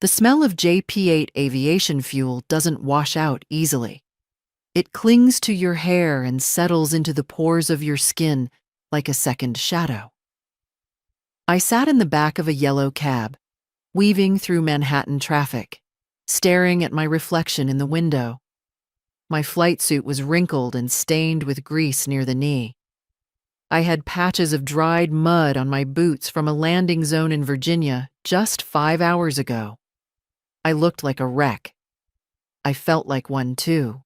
The smell of JP8 aviation fuel doesn't wash out easily. It clings to your hair and settles into the pores of your skin like a second shadow. I sat in the back of a yellow cab, weaving through Manhattan traffic, staring at my reflection in the window. My flight suit was wrinkled and stained with grease near the knee. I had patches of dried mud on my boots from a landing zone in Virginia just 5 hours ago. I looked like a wreck. I felt like one too.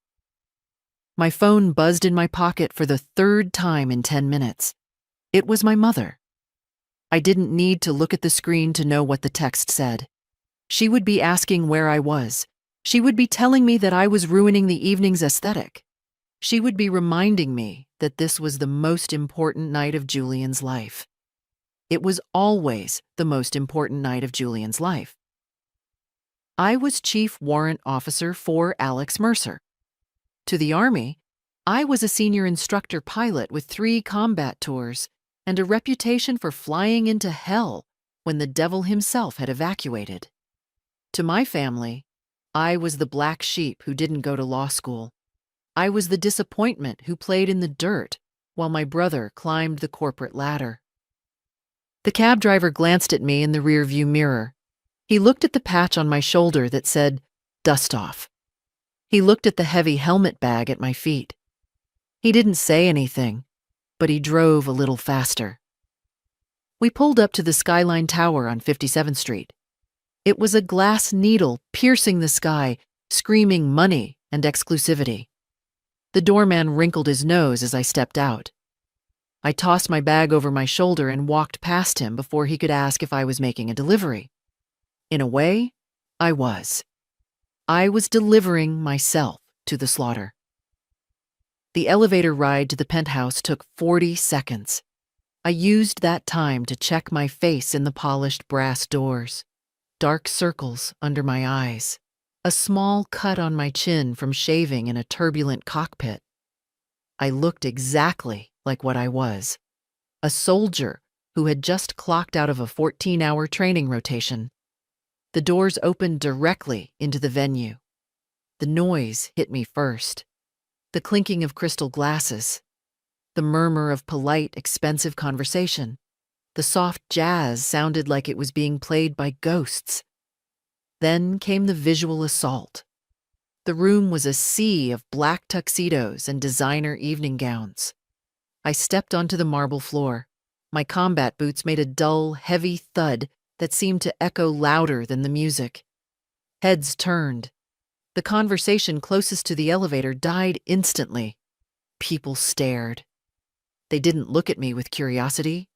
My phone buzzed in my pocket for the third time in 10 minutes. It was my mother. I didn't need to look at the screen to know what the text said. She would be asking where I was. She would be telling me that I was ruining the evening's aesthetic. She would be reminding me that this was the most important night of Julian's life. It was always the most important night of Julian's life. I was Chief Warrant Officer for Alex Mercer. To the Army, I was a senior instructor pilot with 3 combat tours and a reputation for flying into hell when the devil himself had evacuated. To my family, I was the black sheep who didn't go to law school. I was the disappointment who played in the dirt while my brother climbed the corporate ladder. The cab driver glanced at me in the rearview mirror. He looked at the patch on my shoulder that said, "Dust off." He looked at the heavy helmet bag at my feet. He didn't say anything, but he drove a little faster. We pulled up to the Skyline Tower on 57th Street. It was a glass needle piercing the sky, screaming money and exclusivity. The doorman wrinkled his nose as I stepped out. I tossed my bag over my shoulder and walked past him before he could ask if I was making a delivery. In a way, I was. I was delivering myself to the slaughter. The elevator ride to the penthouse took 40 seconds. I used that time to check my face in the polished brass doors. Dark circles under my eyes. A small cut on my chin from shaving in a turbulent cockpit. I looked exactly like what I was. A soldier who had just clocked out of a 14-hour training rotation. The doors opened directly into the venue. The noise hit me first. The clinking of crystal glasses. The murmur of polite, expensive conversation. The soft jazz sounded like it was being played by ghosts. Then came the visual assault. The room was a sea of black tuxedos and designer evening gowns. I stepped onto the marble floor. My combat boots made a dull, heavy thud that seemed to echo louder than the music. Heads turned. The conversation closest to the elevator died instantly. People stared. They didn't look at me with curiosity.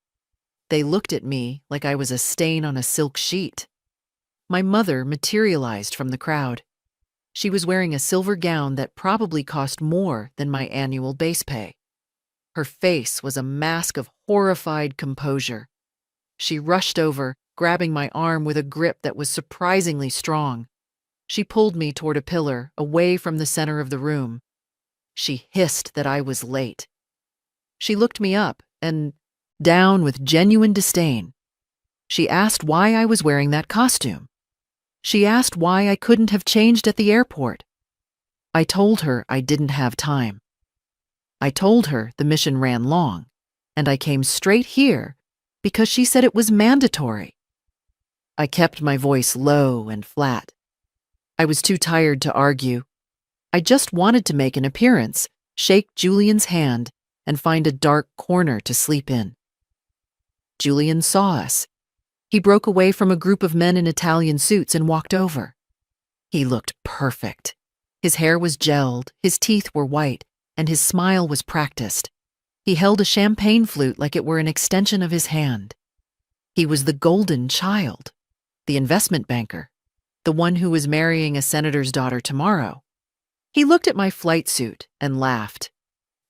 They looked at me like I was a stain on a silk sheet. My mother materialized from the crowd. She was wearing a silver gown that probably cost more than my annual base pay. Her face was a mask of horrified composure. She rushed over, grabbing my arm with a grip that was surprisingly strong. She pulled me toward a pillar, away from the center of the room. She hissed that I was late. She looked me up and down with genuine disdain. She asked why I was wearing that costume. She asked why I couldn't have changed at the airport. I told her I didn't have time. I told her the mission ran long, and I came straight here because she said it was mandatory. I kept my voice low and flat. I was too tired to argue. I just wanted to make an appearance, shake Julian's hand, and find a dark corner to sleep in. Julian saw us. He broke away from a group of men in Italian suits and walked over. He looked perfect. His hair was gelled, his teeth were white, and his smile was practiced. He held a champagne flute like it were an extension of his hand. He was the golden child, the investment banker, the one who was marrying a senator's daughter tomorrow. He looked at my flight suit and laughed.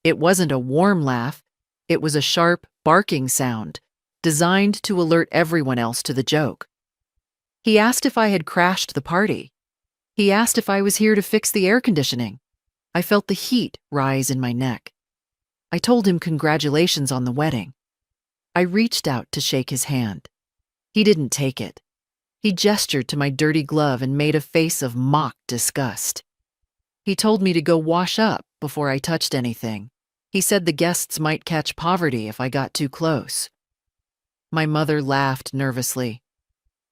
It wasn't a warm laugh. It was a sharp, barking sound, designed to alert everyone else to the joke. He asked if I had crashed the party. He asked if I was here to fix the air conditioning. I felt the heat rise in my neck. I told him congratulations on the wedding. I reached out to shake his hand. He didn't take it. He gestured to my dirty glove and made a face of mock disgust. He told me to go wash up before I touched anything. He said the guests might catch poverty if I got too close. My mother laughed nervously.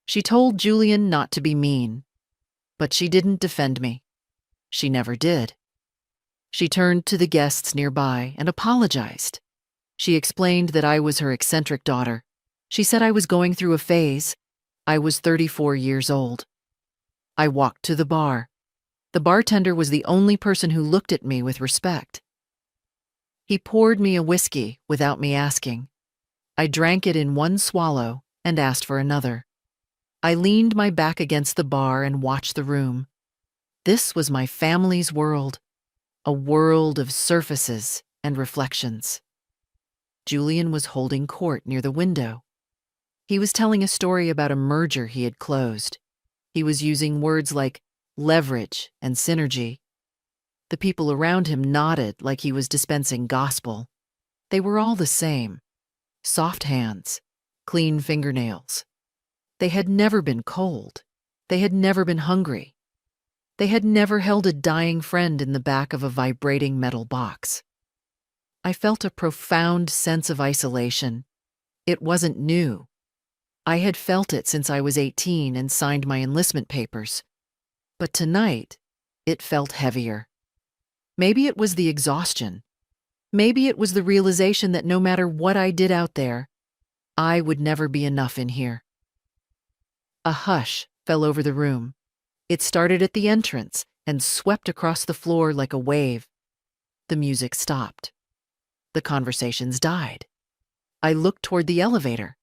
She told Julian not to be mean, but she didn't defend me. She never did. She turned to the guests nearby and apologized. She explained that I was her eccentric daughter. She said I was going through a phase. I was 34 years old. I walked to the bar. The bartender was the only person who looked at me with respect. He poured me a whiskey without me asking. I drank it in one swallow and asked for another. I leaned my back against the bar and watched the room. This was my family's world, a world of surfaces and reflections. Julian was holding court near the window. He was telling a story about a merger he had closed. He was using words like leverage and synergy. The people around him nodded like he was dispensing gospel. They were all the same. Soft hands, clean fingernails. They had never been cold. They had never been hungry. They had never held a dying friend in the back of a vibrating metal box. I felt a profound sense of isolation. It wasn't new. I had felt it since I was 18 and signed my enlistment papers. But tonight, it felt heavier. Maybe it was the exhaustion. Maybe it was the realization that no matter what I did out there, I would never be enough in here. A hush fell over the room. It started at the entrance and swept across the floor like a wave. The music stopped. The conversations died. I looked toward the elevator.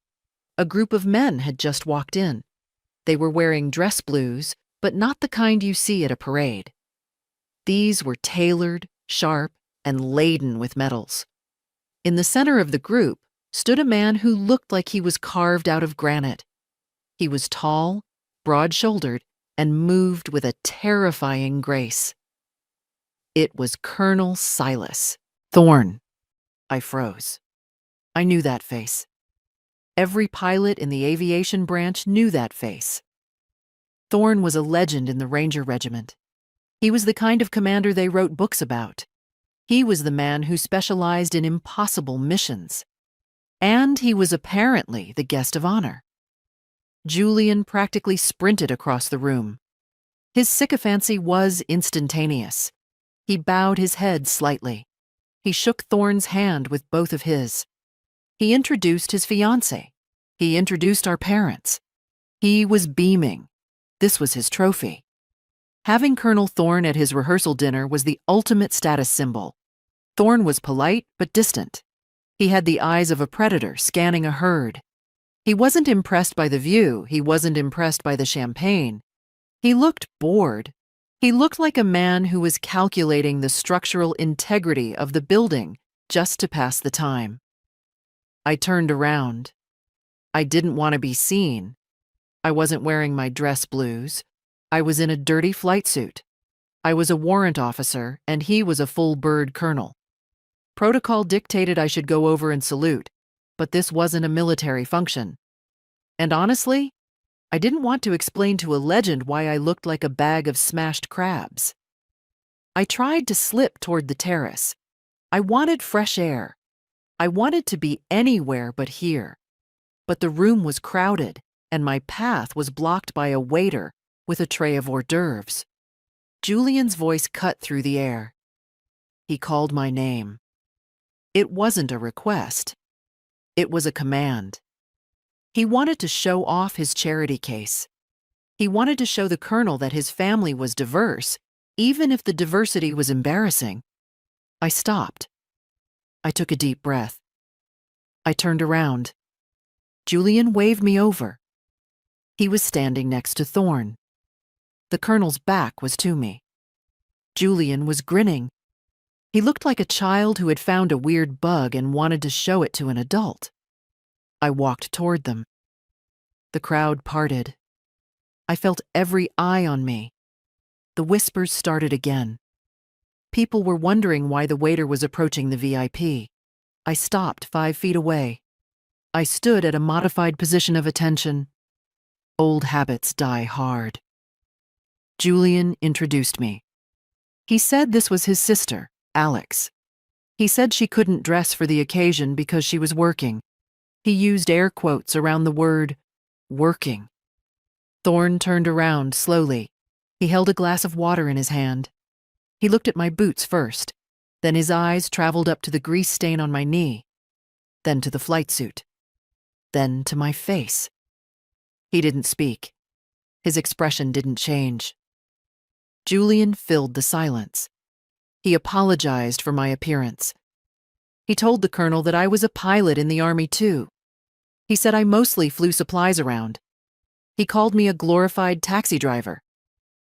A group of men had just walked in. They were wearing dress blues, but not the kind you see at a parade. These were tailored, sharp, and laden with medals. In the center of the group stood a man who looked like he was carved out of granite. He was tall, broad-shouldered, and moved with a terrifying grace. It was Colonel Silas Thorne. I froze. I knew that face. Every pilot in the aviation branch knew that face. Thorne was a legend in the Ranger Regiment. He was the kind of commander they wrote books about. He was the man who specialized in impossible missions. And he was apparently the guest of honor. Julian practically sprinted across the room. His sycophancy was instantaneous. He bowed his head slightly. He shook Thorne's hand with both of his. He introduced his fiancée. He introduced our parents. He was beaming. This was his trophy. Having Colonel Thorne at his rehearsal dinner was the ultimate status symbol. Thorne was polite but distant. He had the eyes of a predator scanning a herd. He wasn't impressed by the view. He wasn't impressed by the champagne. He looked bored. He looked like a man who was calculating the structural integrity of the building just to pass the time. I turned around. I didn't want to be seen. I wasn't wearing my dress blues. I was in a dirty flight suit. I was a warrant officer, and he was a full-bird colonel. Protocol dictated I should go over and salute, but this wasn't a military function. And honestly, I didn't want to explain to a legend why I looked like a bag of smashed crabs. I tried to slip toward the terrace. I wanted fresh air. I wanted to be anywhere but here. But the room was crowded, and my path was blocked by a waiter with a tray of hors d'oeuvres. Julian's voice cut through the air. He called my name. It wasn't a request. It was a command. He wanted to show off his charity case. He wanted to show the colonel that his family was diverse, even if the diversity was embarrassing. I stopped. I took a deep breath. I turned around. Julian waved me over. He was standing next to Thorne. The colonel's back was to me. Julian was grinning. He looked like a child who had found a weird bug and wanted to show it to an adult. I walked toward them. The crowd parted. I felt every eye on me. The whispers started again. People were wondering why the waiter was approaching the VIP. I stopped 5 feet away. I stood at a modified position of attention. Old habits die hard. Julian introduced me. He said this was his sister, Alex. He said she couldn't dress for the occasion because she was working. He used air quotes around the word working. Thorne turned around slowly. He held a glass of water in his hand. He looked at my boots first, then his eyes traveled up to the grease stain on my knee, then to the flight suit, then to my face. He didn't speak. His expression didn't change. Julian filled the silence. He apologized for my appearance. He told the colonel that I was a pilot in the Army too. He said I mostly flew supplies around. He called me a glorified taxi driver.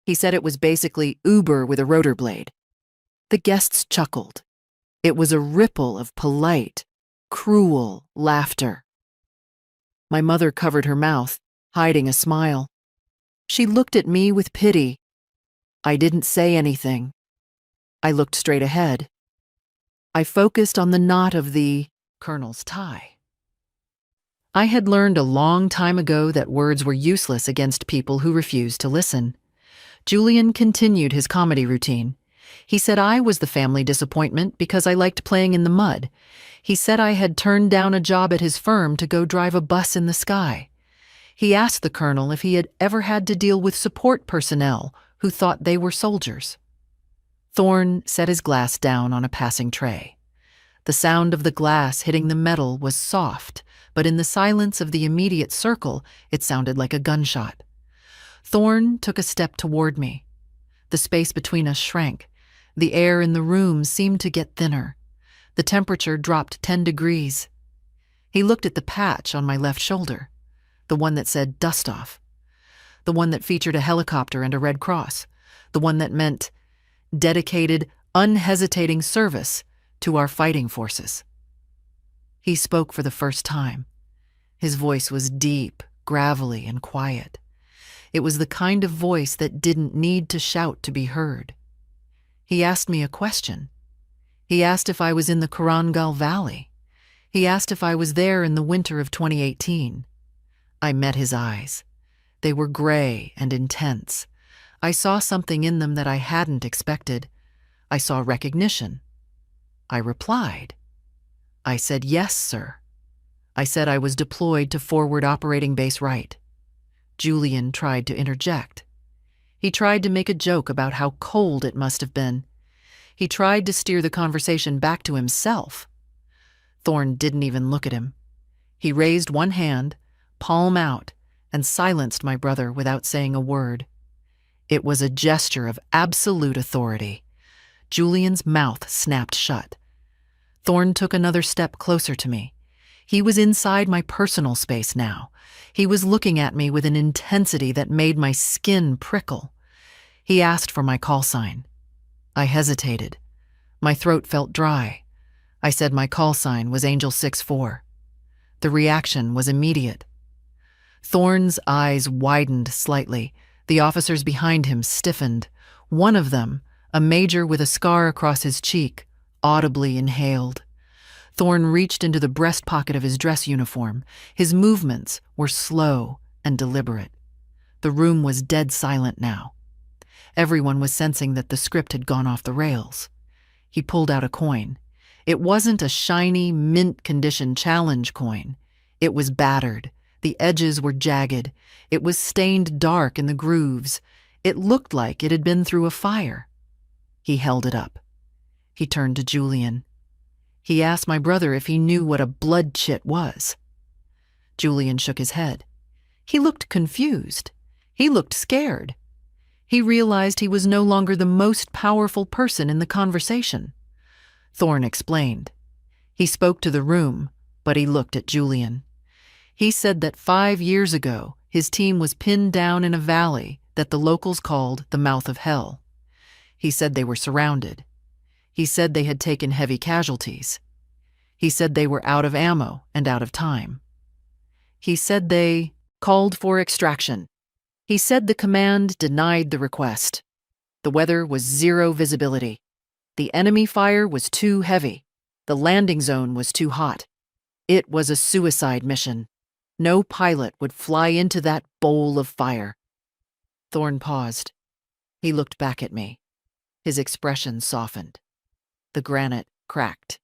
He said it was basically Uber with a rotor blade. The guests chuckled. It was a ripple of polite, cruel laughter. My mother covered her mouth, hiding a smile. She looked at me with pity. I didn't say anything. I looked straight ahead. I focused on the knot of the colonel's tie. I had learned a long time ago that words were useless against people who refused to listen. Julian continued his comedy routine. He said I was the family disappointment because I liked playing in the mud. He said I had turned down a job at his firm to go drive a bus in the sky. He asked the colonel if he had ever had to deal with support personnel who thought they were soldiers. Thorne set his glass down on a passing tray. The sound of the glass hitting the metal was soft, but in the silence of the immediate circle, it sounded like a gunshot. Thorne took a step toward me. The space between us shrank. The air in the room seemed to get thinner. The temperature dropped 10 degrees. He looked at the patch on my left shoulder, the one that said "dust off," the one that featured a helicopter and a red cross, the one that meant dedicated, unhesitating service to our fighting forces. He spoke for the first time. His voice was deep, gravelly, and quiet. It was the kind of voice that didn't need to shout to be heard. He asked me a question. He asked if I was in the Korangal Valley. He asked if I was there in the winter of 2018. I met his eyes. They were gray and intense. I saw something in them that I hadn't expected. I saw recognition. I replied. I said, "Yes, sir." I said I was deployed to Forward Operating Base Right. Julian tried to interject. He tried to make a joke about how cold it must have been. He tried to steer the conversation back to himself. Thorne didn't even look at him. He raised one hand, palm out, and silenced my brother without saying a word. It was a gesture of absolute authority. Julian's mouth snapped shut. Thorne took another step closer to me. He was inside my personal space now. He was looking at me with an intensity that made my skin prickle. He asked for my call sign. I hesitated. My throat felt dry. I said my call sign was Angel 6-4. The reaction was immediate. Thorne's eyes widened slightly. The officers behind him stiffened. One of them, a major with a scar across his cheek, audibly inhaled. Thorne reached into the breast pocket of his dress uniform. His movements were slow and deliberate. The room was dead silent now. Everyone was sensing that the script had gone off the rails. He pulled out a coin. It wasn't a shiny, mint-condition challenge coin. It was battered. The edges were jagged. It was stained dark in the grooves. It looked like it had been through a fire. He held it up. He turned to Julian. He asked my brother if he knew what a blood chit was. Julian shook his head. He looked confused. He looked scared. He realized he was no longer the most powerful person in the conversation. Thorne explained. He spoke to the room, but he looked at Julian. He said that 5 years ago, his team was pinned down in a valley that the locals called the Mouth of Hell. He said they were surrounded. He said they had taken heavy casualties. He said they were out of ammo and out of time. He said they called for extraction. He said the command denied the request. The weather was 0 visibility. The enemy fire was too heavy. The landing zone was too hot. It was a suicide mission. No pilot would fly into that bowl of fire. Thorne paused. He looked back at me. His expression softened. The granite cracked.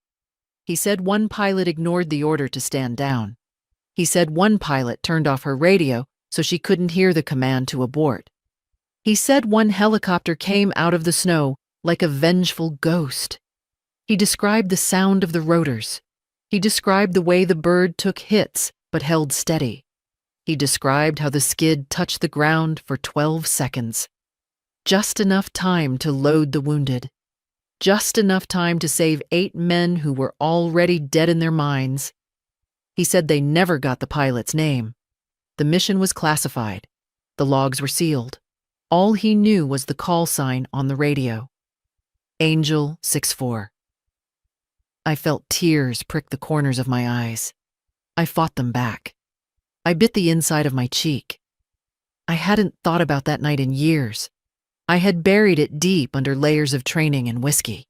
He said one pilot ignored the order to stand down. He said one pilot turned off her radio so she couldn't hear the command to abort. He said one helicopter came out of the snow like a vengeful ghost. He described the sound of the rotors. He described the way the bird took hits but held steady. He described how the skid touched the ground for 12 seconds. Just enough time to load the wounded. Just enough time to save 8 men who were already dead in their minds. He said they never got the pilot's name. The mission was classified. The logs were sealed. All he knew was the call sign on the radio. Angel 64. I felt tears prick the corners of my eyes. I fought them back. I bit the inside of my cheek. I hadn't thought about that night in years. I had buried it deep under layers of training and whiskey.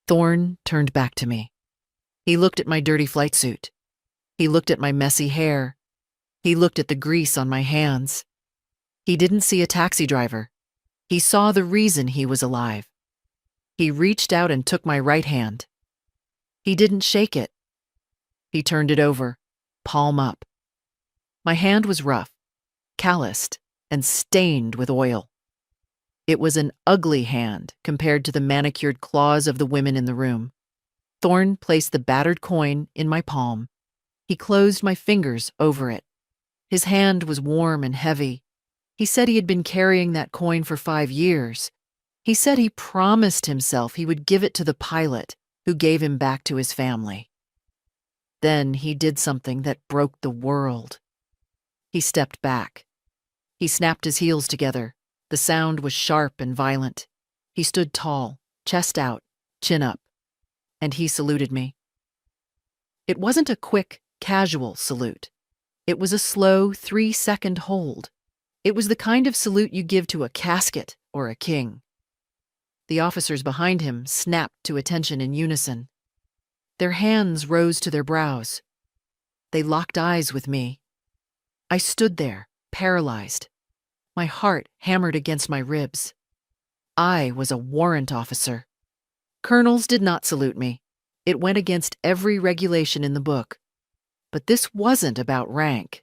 Thorne turned back to me. He looked at my dirty flight suit. He looked at my messy hair. He looked at the grease on my hands. He didn't see a taxi driver. He saw the reason he was alive. He reached out and took my right hand. He didn't shake it. He turned it over, palm up. My hand was rough, calloused, and stained with oil. It was an ugly hand compared to the manicured claws of the women in the room. Thorne placed the battered coin in my palm. He closed my fingers over it. His hand was warm and heavy. He said he had been carrying that coin for 5 years. He said he promised himself he would give it to the pilot, who gave him back to his family. Then he did something that broke the world. He stepped back. He snapped his heels together. The sound was sharp and violent. He stood tall, chest out, chin up, and he saluted me. It wasn't a quick, casual salute. It was a slow 3-second hold. It was the kind of salute you give to a casket or a king. The officers behind him snapped to attention in unison. Their hands rose to their brows. They locked eyes with me. I stood there, paralyzed. My heart hammered against my ribs. I was a warrant officer. Colonels did not salute me. It went against every regulation in the book. But this wasn't about rank.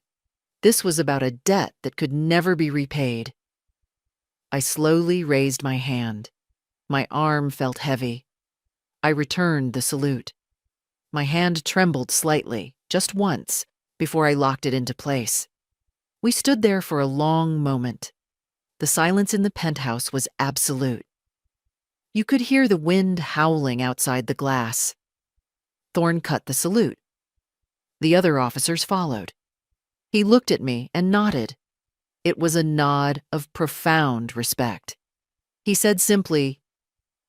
This was about a debt that could never be repaid. I slowly raised my hand. My arm felt heavy. I returned the salute. My hand trembled slightly, just once, before I locked it into place. We stood there for a long moment. The silence in the penthouse was absolute. You could hear the wind howling outside the glass. Thorne cut the salute. The other officers followed. He looked at me and nodded. It was a nod of profound respect. He said simply,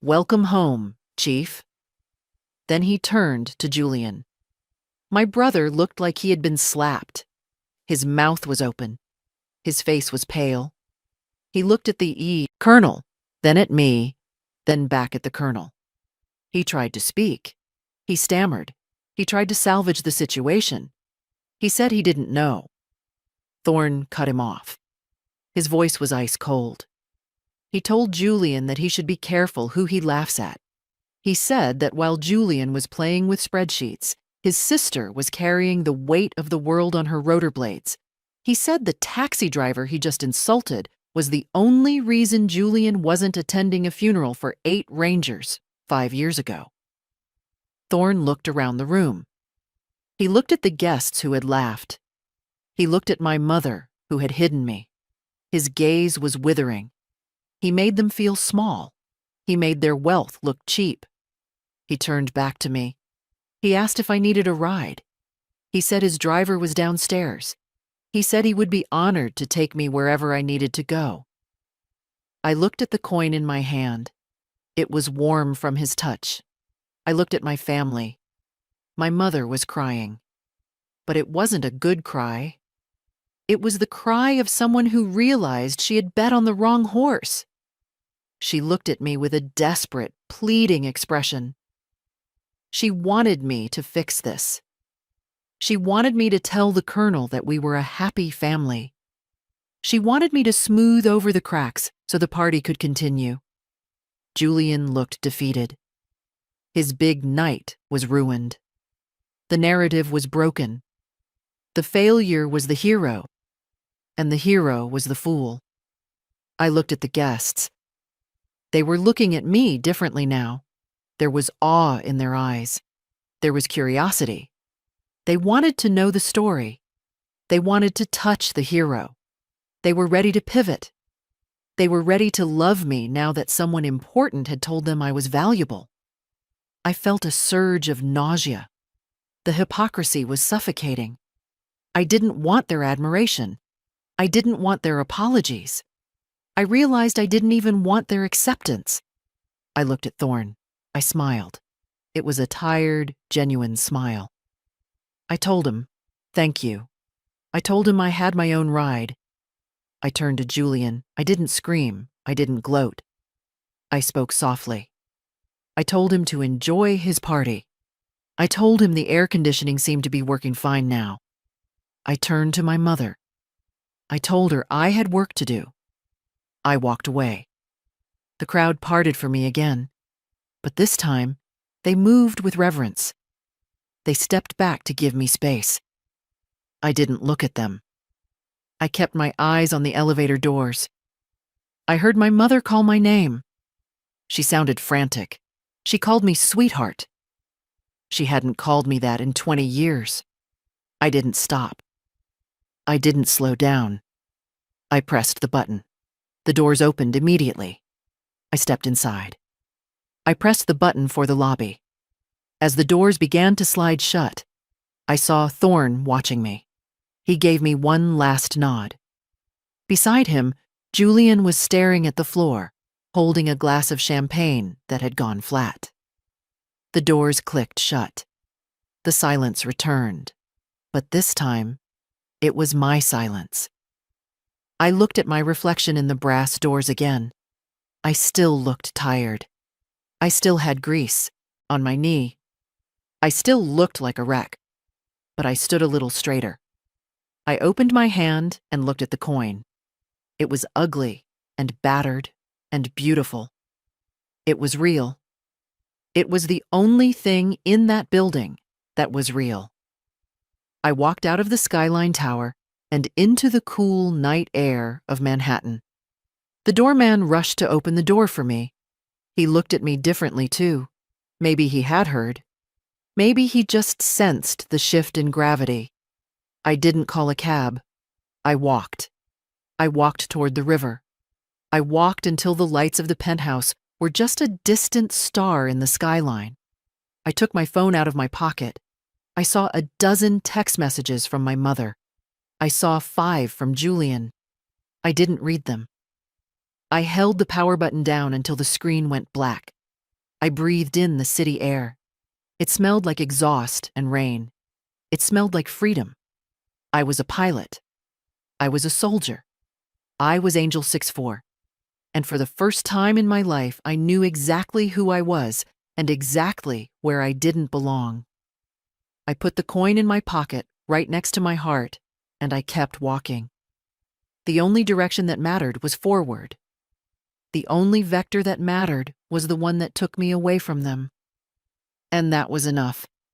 "Welcome home, Chief." Then he turned to Julian. My brother looked like he had been slapped. His mouth was open. His face was pale. He looked at the colonel, then at me, then back at the colonel. He tried to speak. He stammered. He tried to salvage the situation. He said he didn't know. Thorne cut him off. His voice was ice cold. He told Julian that he should be careful who he laughs at. He said that while Julian was playing with spreadsheets, his sister was carrying the weight of the world on her rotor blades. He said the taxi driver he just insulted was the only reason Julian wasn't attending a funeral for 8 Rangers 5 years ago. Thorne looked around the room. He looked at the guests who had laughed. He looked at my mother, who had hidden me. His gaze was withering. He made them feel small. He made their wealth look cheap. He turned back to me. He asked if I needed a ride. He said his driver was downstairs. He said he would be honored to take me wherever I needed to go. I looked at the coin in my hand. It was warm from his touch. I looked at my family. My mother was crying. But it wasn't a good cry. It was the cry of someone who realized she had bet on the wrong horse. She looked at me with a desperate, pleading expression. She wanted me to fix this. She wanted me to tell the colonel that we were a happy family. She wanted me to smooth over the cracks so the party could continue. Julian looked defeated. His big night was ruined. The narrative was broken. The failure was the hero, and the hero was the fool. I looked at the guests. They were looking at me differently now. There was awe in their eyes. There was curiosity. They wanted to know the story. They wanted to touch the hero. They were ready to pivot. They were ready to love me now that someone important had told them I was valuable. I felt a surge of nausea. The hypocrisy was suffocating. I didn't want their admiration. I didn't want their apologies. I realized I didn't even want their acceptance. I looked at Thorne. I smiled. It was a tired, genuine smile. I told him, "Thank you." I told him I had my own ride. I turned to Julian. I didn't scream. I didn't gloat. I spoke softly. I told him to enjoy his party. I told him the air conditioning seemed to be working fine now. I turned to my mother. I told her I had work to do. I walked away. The crowd parted for me again, but this time they moved with reverence. They stepped back to give me space. I didn't look at them. I kept my eyes on the elevator doors. I heard my mother call my name. She sounded frantic. She called me sweetheart. She hadn't called me that in 20 years. I didn't stop. I didn't slow down. I pressed the button. The doors opened immediately. I stepped inside. I pressed the button for the lobby. As the doors began to slide shut, I saw Thorne watching me. He gave me one last nod. Beside him, Julian was staring at the floor, holding a glass of champagne that had gone flat. The doors clicked shut. The silence returned, but this time, it was my silence. I looked at my reflection in the brass doors again. I still looked tired. I still had grease on my knee. I still looked like a wreck, but I stood a little straighter. I opened my hand and looked at the coin. It was ugly and battered and beautiful. It was real. It was the only thing in that building that was real. I walked out of the Skyline Tower and into the cool night air of Manhattan. The doorman rushed to open the door for me. He looked at me differently, too. Maybe he had heard. Maybe he just sensed the shift in gravity. I didn't call a cab. I walked. I walked toward the river. I walked until the lights of the penthouse were just a distant star in the skyline. I took my phone out of my pocket. I saw a dozen text messages from my mother. I saw 5 from Julian. I didn't read them. I held the power button down until the screen went black. I breathed in the city air. It smelled like exhaust and rain. It smelled like freedom. I was a pilot. I was a soldier. I was Angel 6-4. And for the first time in my life, I knew exactly who I was and exactly where I didn't belong. I put the coin in my pocket, right next to my heart, and I kept walking. The only direction that mattered was forward. The only vector that mattered was the one that took me away from them. And that was enough.